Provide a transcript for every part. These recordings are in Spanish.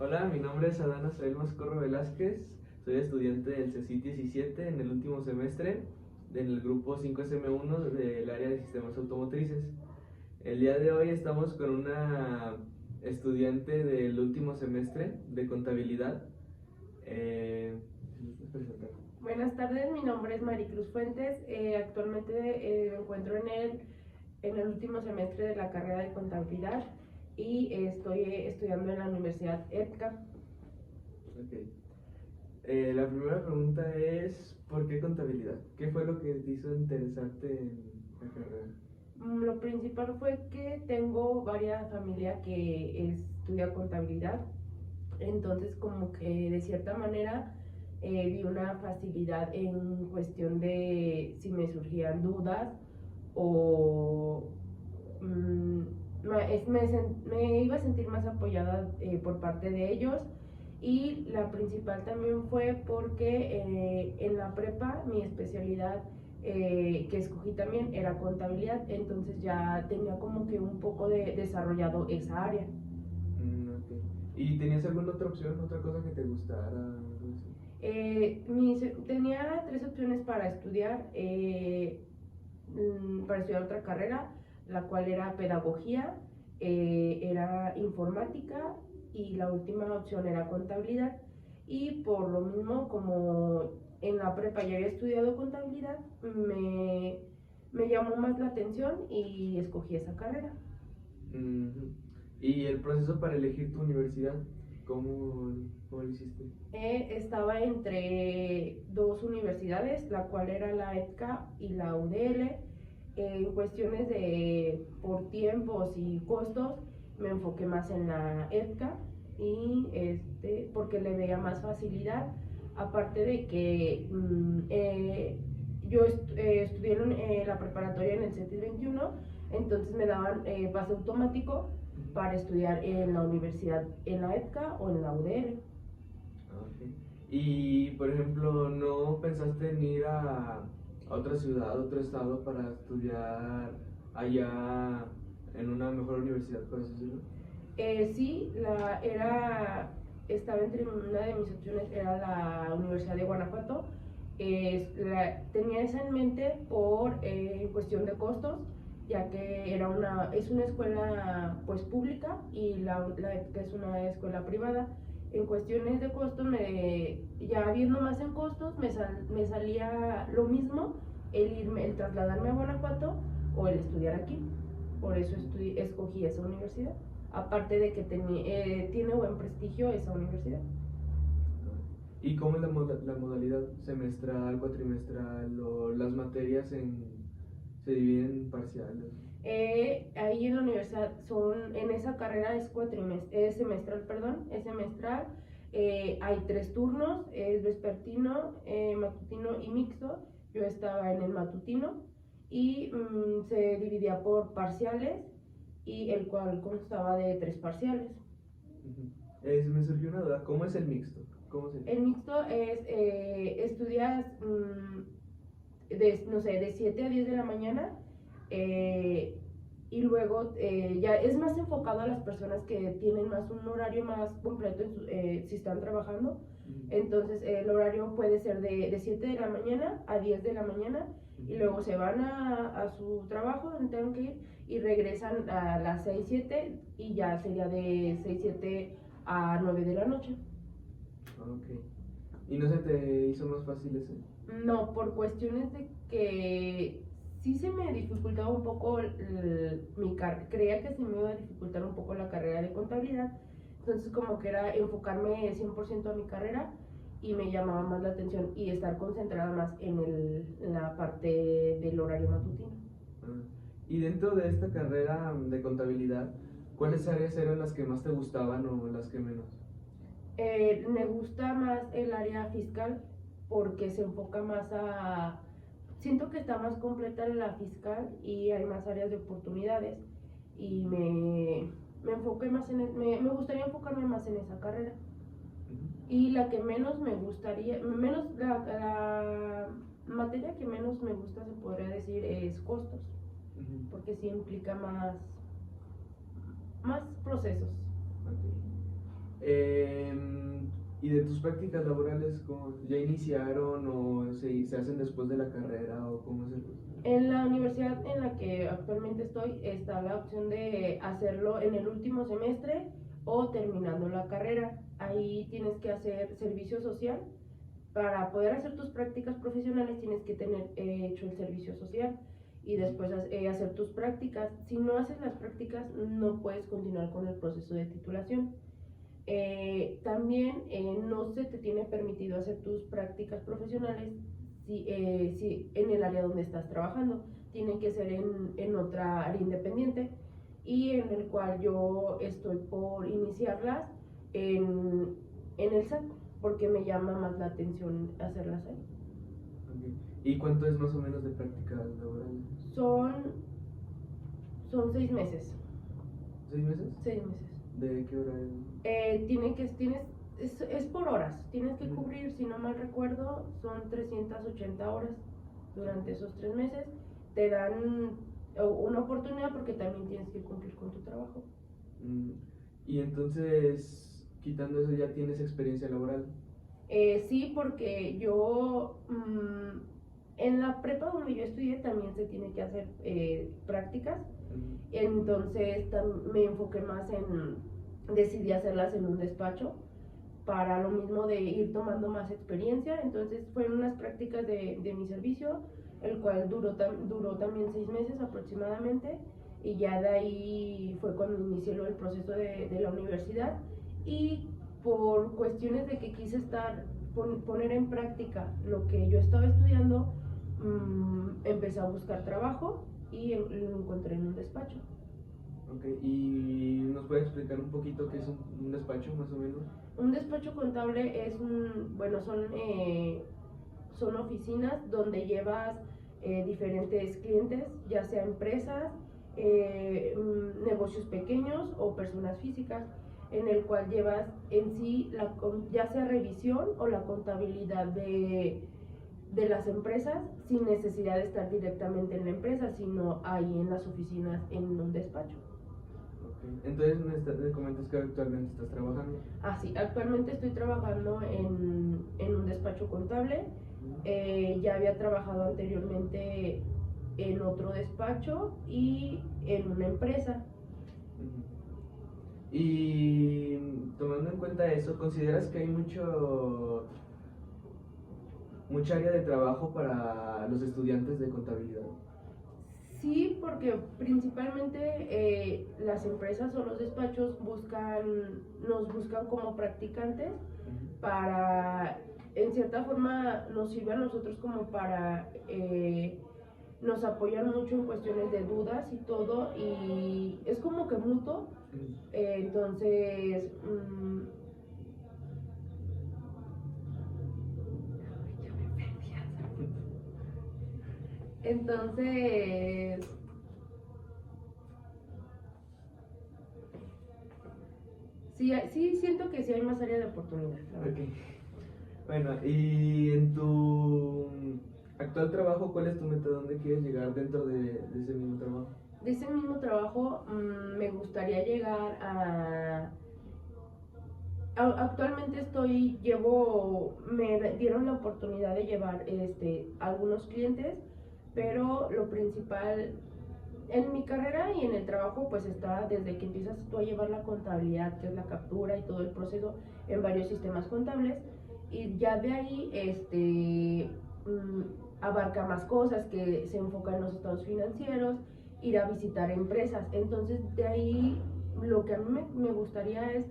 Hola, mi nombre es Adán Azael Mascorro Velázquez, soy estudiante del CECIT 17 en el último semestre en el grupo 5SM1 del área de sistemas automotrices. El día de hoy estamos con una estudiante del último semestre de contabilidad. Buenas tardes, mi nombre es Maricruz Fuentes. Actualmente me encuentro en el último semestre de la carrera de contabilidad y estoy estudiando en la Universidad EPCA. Okay. La primera pregunta es, ¿por qué contabilidad? ¿Qué fue lo que te hizo interesarte en la carrera? Lo principal fue que tengo varias familias que estudia contabilidad, entonces como que de cierta manera vi una facilidad en cuestión de si me surgían dudas o me iba a sentir más apoyada por parte de ellos. Y la principal también fue porque en la prepa mi especialidad que escogí también era contabilidad, entonces ya tenía como que un poco de desarrollado esa área. Okay. ¿Y tenías alguna otra opción, otra cosa que te gustara? Tenía tres opciones para estudiar otra carrera, la cual era pedagogía, era informática y la última opción era contabilidad. Y por lo mismo, como en la prepa ya había estudiado contabilidad, me llamó más la atención y escogí esa carrera. Uh-huh. ¿Y el proceso para elegir tu universidad? ¿Cómo lo hiciste? Estaba entre dos universidades, la cual era la EPCA y la UDL. En cuestiones de por tiempos y costos, me enfoqué más en la EPCA y porque le veía más facilidad. Aparte de que yo estudié en la preparatoria en el CETIS 21, entonces me daban pase automático para estudiar en la universidad, en la EPCA o en la UDL. Okay. Y, por ejemplo, ¿no pensaste en ir a otra ciudad, a otro estado para estudiar allá en una mejor universidad, por así decirlo? Sí, estaba entre una de mis opciones, era la Universidad de Guanajuato. Tenía esa en mente por cuestión de costos, ya que es una escuela pues pública y la EPCA es una escuela privada. En cuestiones de costos, ya viendo más en costos, me salía lo mismo el trasladarme a Guanajuato o el estudiar aquí. Por eso escogí esa universidad. Aparte de que tiene buen prestigio esa universidad. ¿Y cómo es la modalidad semestral, cuatrimestral o las materias se dividen en parciales? Ahí en la universidad en esa carrera es semestral, perdón, es semestral. Hay tres turnos, es vespertino, matutino y mixto. Yo estaba en el matutino y se dividía por parciales y el cual constaba de tres parciales. Me surgió una duda, ¿cómo es el mixto? ¿Cómo se El mixto es, estudias, no sé, de 7 a 10 de la mañana, eh, y luego ya es más enfocado a las personas que tienen más un horario más completo si están trabajando. Entonces el horario puede ser de 7 de la mañana a 10 de la mañana y luego se van a su trabajo donde tengan que ir y regresan a las 6 7 y ya sería de 6 7 a 9 de la noche. Ok. ¿Y no se te hizo más fácil ese? No, por cuestiones de que sí se me dificultaba un poco creía que se me iba a dificultar un poco la carrera de contabilidad, entonces como que era enfocarme 100% a mi carrera y me llamaba más la atención y estar concentrada más en la parte del horario matutino. Ah. Y dentro de esta carrera de contabilidad, ¿cuáles áreas eran las que más te gustaban o las que menos? Me gusta más el área fiscal porque se enfoca más siento que está más completa en la fiscal y hay más áreas de oportunidades y me enfoqué más me gustaría enfocarme más en esa carrera. Y la que menos me gustaría, la materia que menos me gusta se podría decir es costos, porque sí implica más procesos. Okay. ¿Y de tus prácticas laborales, cómo, ya iniciaron o se hacen después de la carrera o cómo se...? En la universidad en la que actualmente estoy está la opción de hacerlo en el último semestre o terminando la carrera. Ahí tienes que hacer servicio social. Para poder hacer tus prácticas profesionales tienes que tener hecho el servicio social y después hacer tus prácticas. Si no haces las prácticas no puedes continuar con el proceso de titulación. También no se te tiene permitido hacer tus prácticas profesionales si en el área donde estás trabajando. Tienen que ser en otra área independiente y en el cual yo estoy por iniciarlas en el SAT, porque me llama más la atención hacerlas ahí. Okay. ¿Y cuánto es más o menos de prácticas laborales? Son 6 meses. ¿6 meses? 6 meses. ¿De qué hora es? Es por horas. Tienes que cubrir, si no mal recuerdo, son 380 horas durante esos 3 meses. Te dan una oportunidad porque también tienes que cumplir con tu trabajo. Y entonces, quitando eso, ¿ya tienes experiencia laboral? Sí, porque yo en la prepa donde yo estudié también se tiene que hacer prácticas. Entonces me enfoqué más decidí hacerlas en un despacho para lo mismo de ir tomando más experiencia. Entonces fueron unas prácticas de mi servicio, el cual duró también 6 meses aproximadamente, y ya de ahí fue cuando inicié el proceso de la universidad. Y por cuestiones de que quise poner en práctica lo que yo estaba estudiando, empecé a buscar trabajo y lo encontré en un despacho. Ok, ¿y nos puede explicar un poquito qué es un despacho más o menos? Un despacho contable son oficinas donde llevas diferentes clientes, ya sea empresas, negocios pequeños o personas físicas, en el cual llevas en sí ya sea revisión o la contabilidad de las empresas sin necesidad de estar directamente en la empresa, sino ahí en las oficinas en un despacho. Entonces me comentas que actualmente estás trabajando. Sí, actualmente estoy trabajando en un despacho contable. Ya había trabajado anteriormente en otro despacho y en una empresa. Y tomando en cuenta eso, ¿consideras que hay mucha área de trabajo para los estudiantes de contabilidad? Sí, porque principalmente las empresas o los despachos nos buscan como practicantes para, en cierta forma, nos sirve a nosotros como para, nos apoyan mucho en cuestiones de dudas y todo, y es como que mutuo. Entonces, entonces sí siento que sí hay más área de oportunidad. Okay. Bueno, y en tu actual trabajo, ¿cuál es tu meta? ¿Dónde quieres llegar dentro de ese mismo trabajo? De ese mismo trabajo me gustaría llegar actualmente me dieron la oportunidad de llevar algunos clientes, pero lo principal en mi carrera y en el trabajo pues está desde que empiezas tú a llevar la contabilidad, que es la captura y todo el proceso en varios sistemas contables, y ya de ahí abarca más cosas que se enfocan en los estados financieros, ir a visitar empresas. Entonces de ahí lo que a mí me gustaría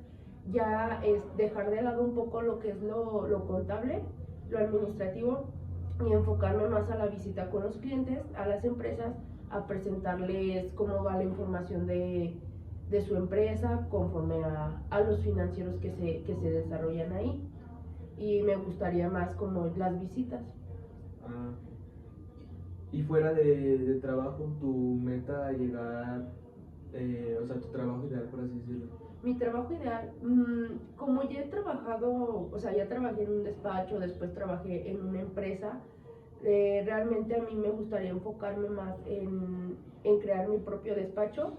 ya es dejar de lado un poco lo que es lo contable, lo administrativo, y enfocarme más a la visita con los clientes, a las empresas, a presentarles cómo va la información de su empresa conforme a los financieros que se desarrollan ahí. Y me gustaría más como las visitas. Y fuera de trabajo, tu meta a llegar, o sea, tu trabajo ideal, por así decirlo. Mi trabajo ideal, como ya he trabajado, o sea, ya trabajé en un despacho, después trabajé en una empresa, realmente a mí me gustaría enfocarme más en crear mi propio despacho.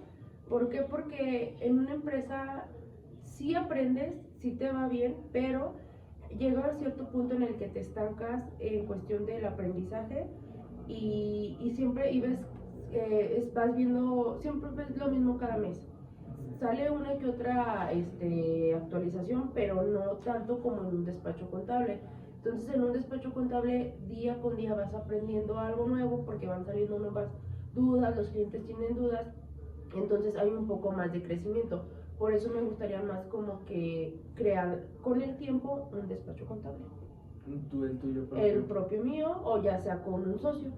¿Por qué? Porque en una empresa sí aprendes, sí te va bien, pero llega a cierto punto en el que te estancas en cuestión del aprendizaje y siempre vas viendo, siempre ves lo mismo cada mes. Sale una que otra actualización, pero no tanto como en un despacho contable. Entonces en un despacho contable día con día vas aprendiendo algo nuevo porque van saliendo nuevas dudas, los clientes tienen dudas, entonces hay un poco más de crecimiento. Por eso me gustaría más como que crear con el tiempo un despacho contable. ¿Tú el tuyo propio? El propio mío o ya sea con un socio.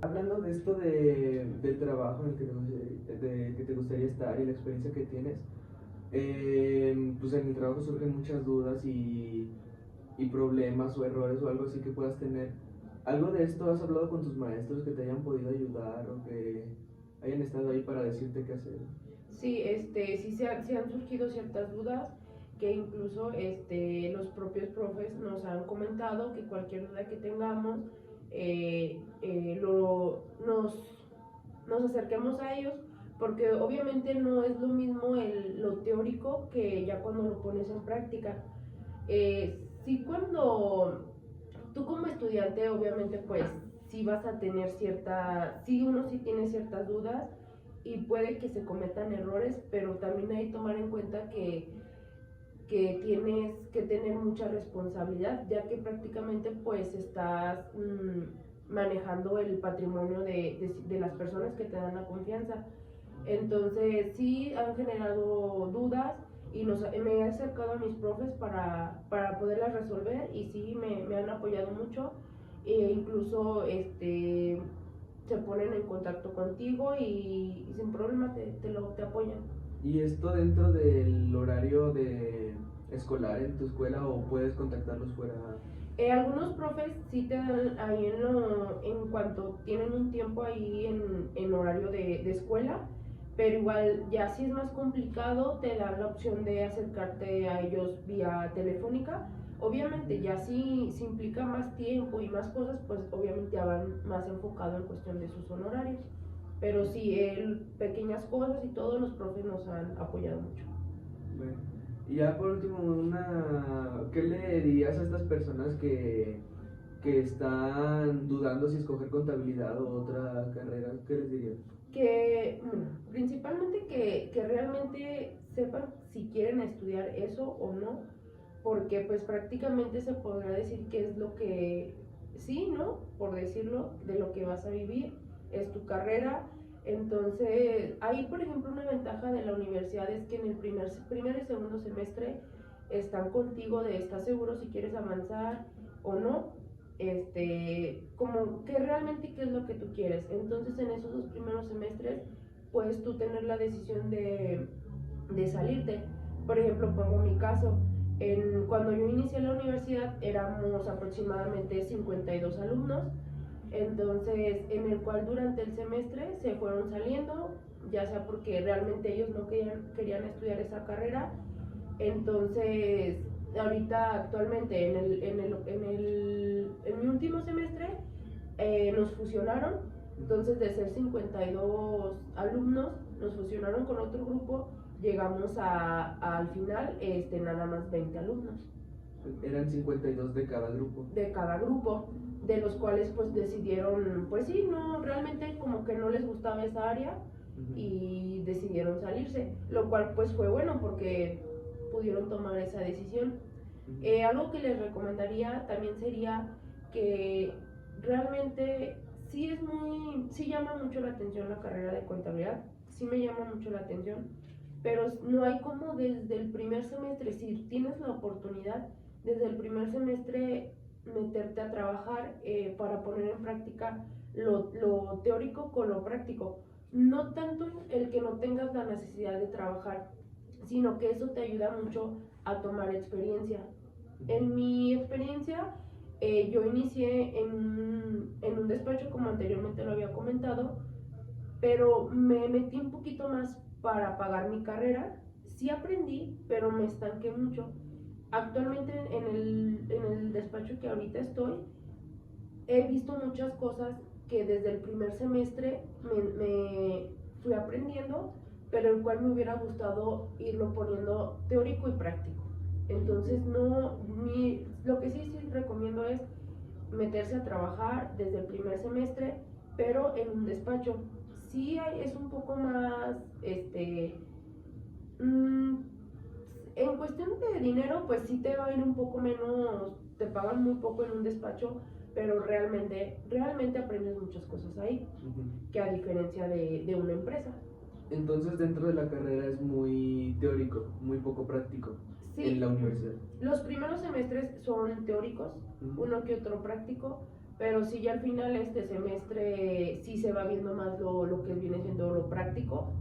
Hablando de esto del trabajo en el que te gustaría estar y la experiencia que tienes, pues en el trabajo surgen muchas dudas y problemas o errores o algo así que puedas tener. ¿Algo de esto has hablado con tus maestros que te hayan podido ayudar o que hayan estado ahí para decirte qué hacer? Sí, sí se han surgido ciertas dudas que incluso los propios profes nos han comentado que cualquier duda que tengamos nos acerquemos a ellos, porque obviamente no es lo mismo lo teórico que ya cuando lo pones en práctica. Sí, cuando tú como estudiante obviamente pues sí vas a tener uno sí tiene ciertas dudas y puede que se cometan errores, pero también hay que tomar en cuenta que tienes que tener mucha responsabilidad, ya que prácticamente pues estás manejando el patrimonio de las personas que te dan la confianza. Entonces sí han generado dudas y me he acercado a mis profes para poderlas resolver y sí me han apoyado mucho e incluso se ponen en contacto contigo y sin problema te apoyan. ¿Y esto dentro del horario escolar en tu escuela o puedes contactarlos fuera? Algunos profes sí te dan ahí en cuanto tienen un tiempo ahí en horario de escuela, pero igual ya si es más complicado te dan la opción de acercarte a ellos vía telefónica. Obviamente ya si implica más tiempo y más cosas, pues obviamente ya van más enfocado en cuestión de sus honorarios. Pero sí, pequeñas cosas y todos los profes nos han apoyado mucho. Bueno, y ya por último, ¿qué le dirías a estas personas que están dudando si escoger contabilidad o otra carrera? ¿Qué les dirías? Principalmente que realmente sepan si quieren estudiar eso o no, porque pues prácticamente se podrá decir que es lo que, sí, ¿no? Por decirlo, de lo que vas a vivir, es tu carrera. Entonces, ahí por ejemplo una ventaja de la universidad es que en el primer y segundo semestre están contigo estás seguro si quieres avanzar o no, como que realmente qué es lo que tú quieres. Entonces en esos 2 primeros semestres puedes tú tener la decisión de salirte. Por ejemplo, pongo mi caso, cuando yo inicié la universidad éramos aproximadamente 52 alumnos, entonces en el cual durante el semestre se fueron saliendo, ya sea porque realmente ellos no querían estudiar esa carrera. Entonces ahorita actualmente en mi último semestre nos fusionaron, entonces de ser 52 alumnos nos fusionaron con otro grupo, llegamos al final nada más 20 alumnos. Eran 52 de cada grupo. De cada grupo, de los cuales pues decidieron, pues sí, no, realmente como que no les gustaba esa área y decidieron salirse, lo cual pues fue bueno porque pudieron tomar esa decisión. Algo que les recomendaría también sería que realmente sí llama mucho la atención la carrera de contabilidad, sí me llama mucho la atención, pero no hay como desde el primer semestre, si tienes la oportunidad, desde el primer semestre meterte a trabajar para poner en práctica lo teórico con lo práctico. No tanto el que no tengas la necesidad de trabajar, sino que eso te ayuda mucho a tomar experiencia. En mi experiencia, yo inicié en un despacho como anteriormente lo había comentado, pero me metí un poquito más para pagar mi carrera. Sí aprendí, pero me estanqué mucho. Actualmente en el despacho que ahorita estoy, he visto muchas cosas que desde el primer semestre me fui aprendiendo, pero el cual me hubiera gustado irlo poniendo teórico y práctico. Entonces, lo que sí recomiendo es meterse a trabajar desde el primer semestre, pero en un despacho. Sí es un poco más, en cuestión de dinero, pues sí te va a ir un poco menos, te pagan muy poco en un despacho, pero realmente aprendes muchas cosas ahí, que a diferencia de una empresa. Entonces dentro de la carrera es muy teórico, muy poco práctico. Sí, en la universidad. Los primeros semestres son teóricos, uno que otro práctico, pero sí ya al final este semestre sí se va viendo más lo que viene siendo lo práctico,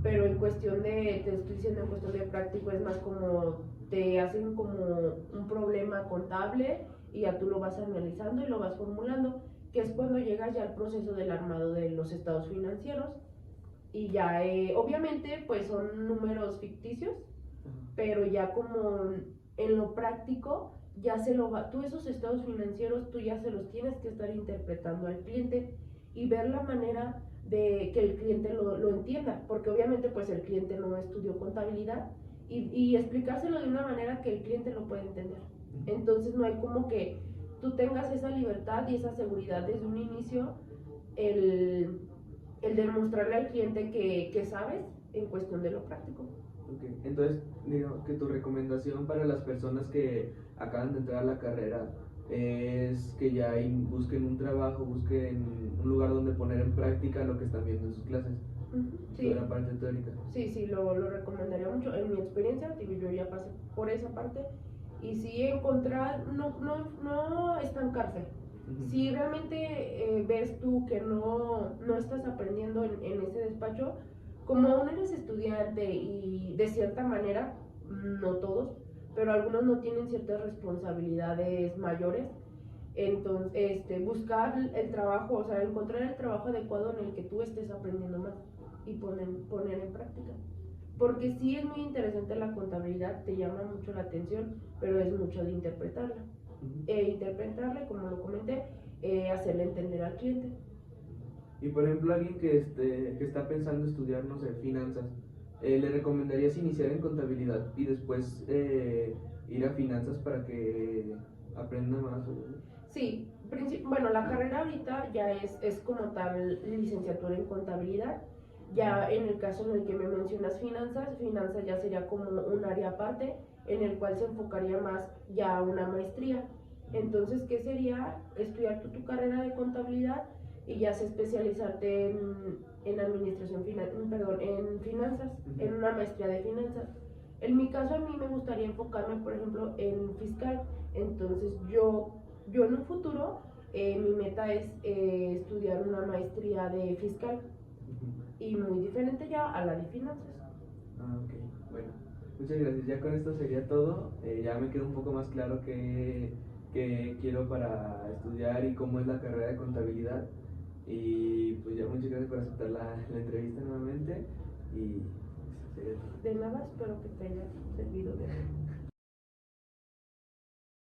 pero en cuestión te estoy diciendo en cuestión de práctico es más como te hacen como un problema contable y ya tú lo vas analizando y lo vas formulando, que es cuando llegas ya al proceso del armado de los estados financieros y ya obviamente pues son números ficticios, pero ya como en lo práctico ya tú esos estados financieros tú ya se los tienes que estar interpretando al cliente y ver la manera de que el cliente lo entienda, porque obviamente pues el cliente no estudió contabilidad y explicárselo de una manera que el cliente lo pueda entender. Entonces no hay como que tú tengas esa libertad y esa seguridad desde un inicio, el demostrarle al cliente que sabes en cuestión de lo práctico. Okay. Entonces, digo que tu recomendación para las personas que acaban de entrar a la carrera es que ya busquen un trabajo, busquen un lugar donde poner en práctica lo que están viendo en sus clases. Sí. Toda la parte teórica. Sí, lo recomendaría mucho. En mi experiencia, yo ya pasé por esa parte y sí encontrar, no estancarse. Si realmente ves tú que no estás aprendiendo en ese despacho, como aún eres estudiante y de cierta manera, no todos, pero algunos no tienen ciertas responsabilidades mayores, entonces buscar el trabajo, o sea, encontrar el trabajo adecuado en el que tú estés aprendiendo más y poner en práctica. Porque sí es muy interesante la contabilidad, te llama mucho la atención, pero es mucho de interpretarla. Interpretarla, como lo comenté, hacerle entender al cliente. Y por ejemplo, alguien que está pensando estudiar, no sé, finanzas, ¿le recomendarías iniciar en contabilidad y después ir a finanzas para que aprenda más? Sí, bueno, la carrera ahorita ya es como tal licenciatura en contabilidad. Ya en el caso en el que me mencionas finanzas ya sería como un área aparte en el cual se enfocaría más ya una maestría. Entonces, ¿qué sería? Estudiar tu carrera de contabilidad y ya se especializarte en administración, en finanzas, en una maestría de finanzas. En mi caso, a mí me gustaría enfocarme, por ejemplo, en fiscal. Entonces, yo en un futuro, mi meta es estudiar una maestría de fiscal y muy diferente ya a la de finanzas. Ok, bueno, muchas gracias. Ya con esto sería todo. Ya me quedó un poco más claro qué quiero para estudiar y cómo es la carrera de contabilidad. Y pues ya muchas gracias por aceptar la entrevista nuevamente. Y de nada, espero que te haya servido de